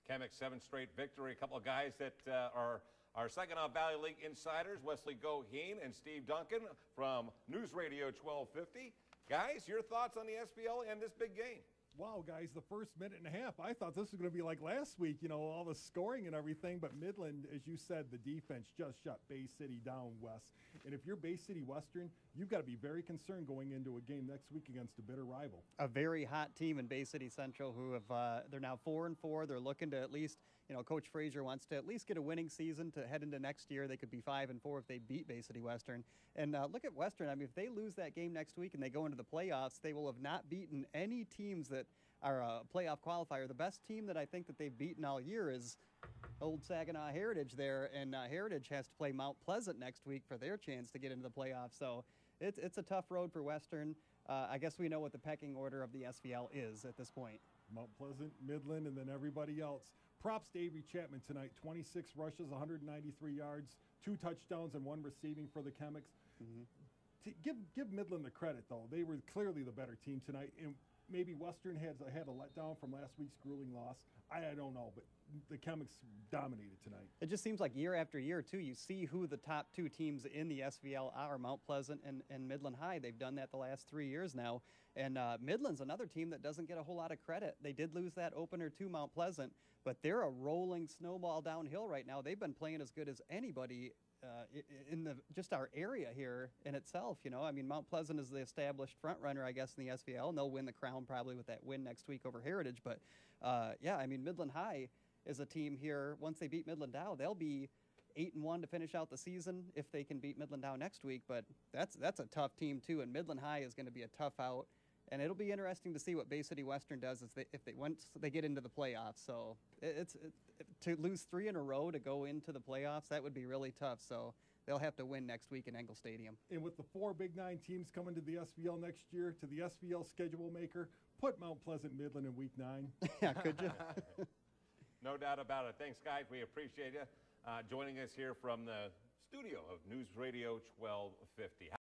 Chemic's 7th straight victory. A couple of guys that are our Saginaw Valley League insiders, Wesley Goheen and Steve Duncan from News Radio 1250. Guys, your thoughts on the SPL and this big game? Wow, guys, the first minute and a half, I thought this was going to be like last week, you know, all the scoring and everything. But Midland, as you said, the defense just shut Bay City down, Wes. And if you're Bay City Western, you've got to be very concerned going into a game next week against a bitter rival. A very hot team in Bay City Central who have, they're now 4-4. They're looking to at least, you know, Coach Frazier wants to at least get a winning season to head into next year. They could be 5-4 if they beat Bay City Western. And look at Western. I mean, if they lose that game next week and they go into the playoffs, they will have not beaten any teams that are a playoff qualifier. The best team that I think that they've beaten all year is old Saginaw Heritage there, and Heritage has to play Mount Pleasant next week for their chance to get into the playoffs. So it's a tough road for Western. I guess we know what the pecking order of the SVL is at this point. Mount Pleasant, Midland, and then everybody else. Props to Avery Chapman tonight. 26 rushes, 193 yards, 2 touchdowns, and 1 receiving for the Chemics. Give Midland the credit, though. They were clearly the better team tonight. And maybe Western had a letdown from last week's grueling loss. I don't know, but the Chemics dominated tonight. It just seems like year after year, too, you see who the top 2 teams in the SVL are, Mount Pleasant and Midland High. They've done that the last 3 years now. And Midland's another team that doesn't get a whole lot of credit. They did lose that opener to Mount Pleasant, but they're a rolling snowball downhill right now. They've been playing as good as anybody in just our area here in itself. You know, I mean, Mount Pleasant is the established front runner, I guess, in the SVL, and they'll win the crown probably with that win next week over Heritage. But yeah, I mean, Midland High is a team here. Once they beat Midland Dow, they'll be 8-1 to finish out the season if they can beat Midland Dow next week. But that's a tough team too, and Midland High is going to be a tough out. And it'll be interesting to see what Bay City Western does once they get into the playoffs. So to lose 3 in a row to go into the playoffs, that would be really tough. So they'll have to win next week in Engel Stadium. And with the 4 Big 9 teams coming to the SVL next year, to the SVL schedule maker, put Mount Pleasant Midland in Week 9. Yeah, could you? No doubt about it. Thanks, guys. We appreciate you joining us here from the studio of News Radio 1250.